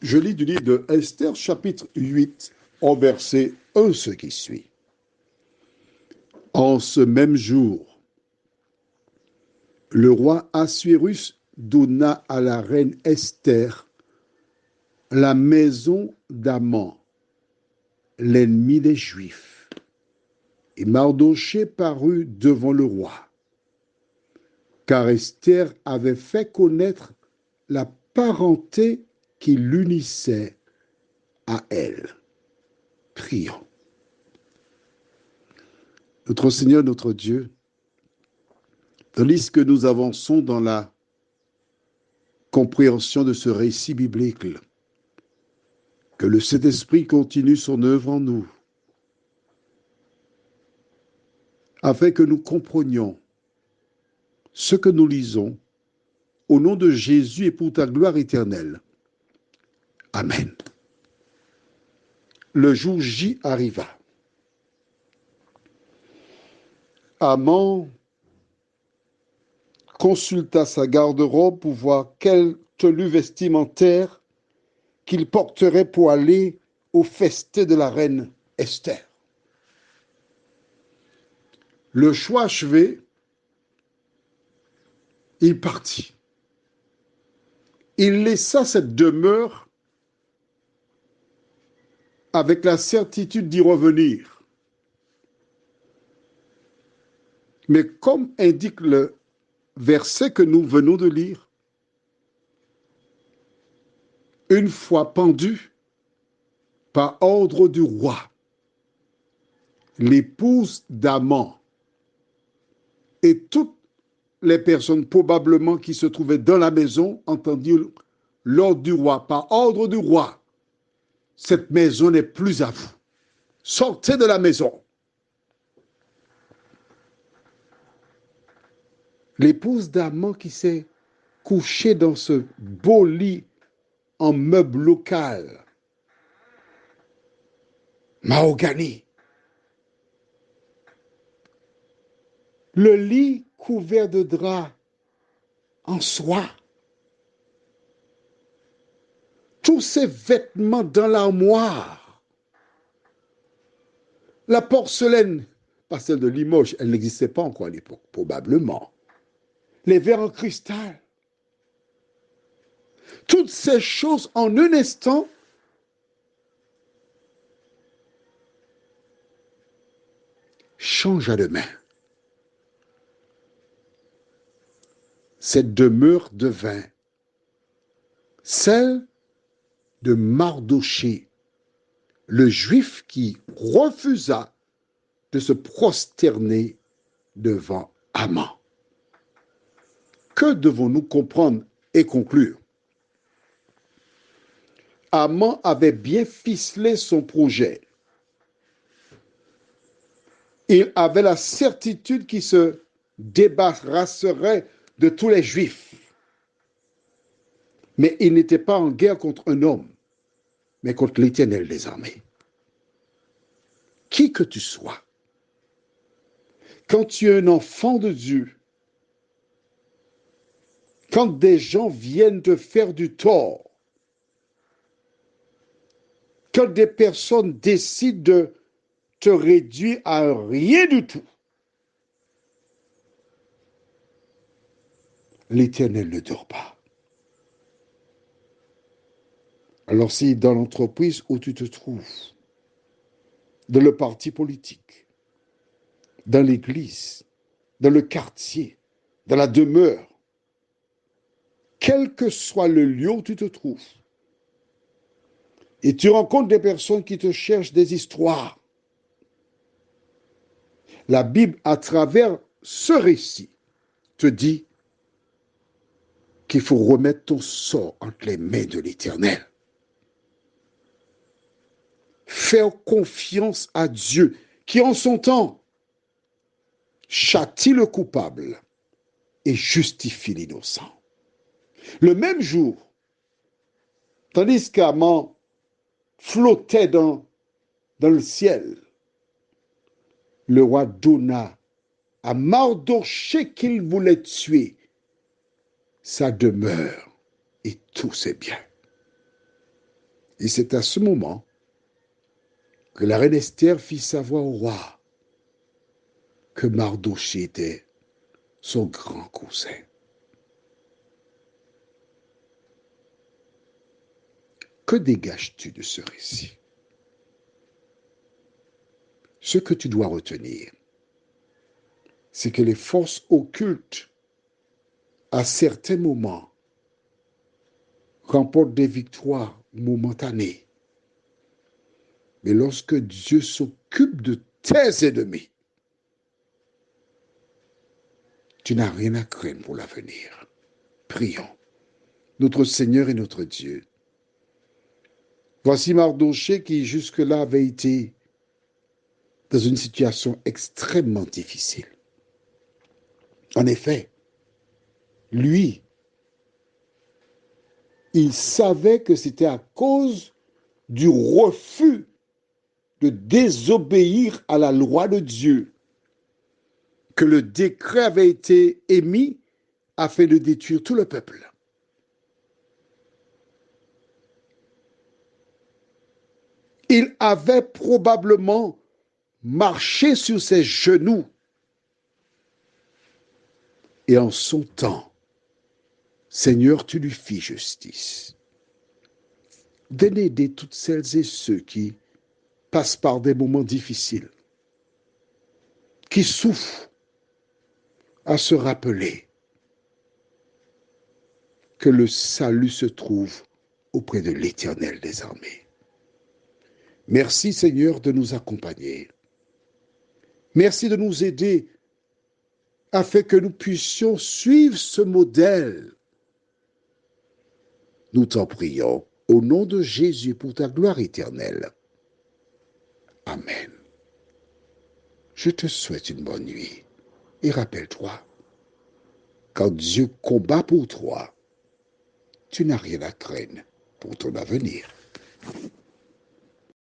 Je lis du livre de Esther, chapitre 8, au verset 1, ce qui suit. En ce même jour, le roi Assuérus donna à la reine Esther la maison d'Aman, l'ennemi des Juifs. Et Mardochée parut devant le roi, car Esther avait fait connaître la parenté qui l'unissait à elle. Prions. Notre Seigneur, notre Dieu, tandis que nous avançons dans la compréhension de ce récit biblique, que le Saint-Esprit continue son œuvre en nous, afin que nous comprenions ce que nous lisons, au nom de Jésus et pour ta gloire éternelle. Amen. Le jour J arriva. Aman consulta sa garde-robe pour voir quelle tenue vestimentaire qu'il porterait pour aller au festin de la reine Esther. Le choix achevé, il partit. Il laissa cette demeure avec la certitude d'y revenir. Mais comme indique le verset que nous venons de lire, une fois pendu, par ordre du roi, l'épouse d'Aman et toutes les personnes probablement qui se trouvaient dans la maison entendirent l'ordre du roi, par ordre du roi, cette maison n'est plus à vous. Sortez de la maison. L'épouse d'Aman qui s'est couchée dans ce beau lit en meuble local, mahogany. Le lit couvert de draps en soie. Tous ces vêtements dans l'armoire. La porcelaine, pas celle de Limoges, elle n'existait pas encore à l'époque, probablement. Les verres en cristal. Toutes ces choses en un instant changent à demain. Cette demeure devint celle de Mardochée, le juif qui refusa de se prosterner devant Aman. Que devons-nous comprendre et conclure? Aman avait bien ficelé son projet. Il avait la certitude qu'il se débarrasserait de tous les Juifs. Mais il n'était pas en guerre contre un homme, mais contre l'Éternel des armées. Qui que tu sois, quand tu es un enfant de Dieu, quand des gens viennent te faire du tort, quand des personnes décident de te réduire à rien du tout, l'Éternel ne dort pas. Alors si dans l'entreprise où tu te trouves, dans le parti politique, dans l'église, dans le quartier, dans la demeure, quel que soit le lieu où tu te trouves, et tu rencontres des personnes qui te cherchent des histoires, la Bible, à travers ce récit, te dit qu'il faut remettre ton sort entre les mains de l'Éternel. Faire confiance à Dieu, qui en son temps châtie le coupable et justifie l'innocent. Le même jour, tandis qu'Aman flottait dans le ciel, le roi donna à Mardochée qu'il voulait tuer sa demeure et tous ses biens. Et c'est à ce moment que la reine Esther fit savoir au roi que Mardochée était son grand cousin. Que dégages-tu de ce récit? Ce que tu dois retenir, c'est que les forces occultes, à certains moments, remportent des victoires momentanées. Mais lorsque Dieu s'occupe de tes ennemis, tu n'as rien à craindre pour l'avenir. Prions. Notre Seigneur et notre Dieu, voici Mardochée qui jusque-là avait été dans une situation extrêmement difficile. En effet, lui, il savait que c'était à cause du refus de désobéir à la loi de Dieu que le décret avait été émis afin de détruire tout le peuple. Il avait probablement marché sur ses genoux et en son temps, Seigneur, tu lui fis justice. Donne aider toutes celles et ceux qui passent par des moments difficiles, qui souffrent, à se rappeler que le salut se trouve auprès de l'Éternel des armées. Merci Seigneur de nous accompagner. Merci de nous aider afin que nous puissions suivre ce modèle. Nous t'en prions au nom de Jésus pour ta gloire éternelle. Amen. Je te souhaite une bonne nuit et rappelle-toi, quand Dieu combat pour toi, tu n'as rien à craindre pour ton avenir.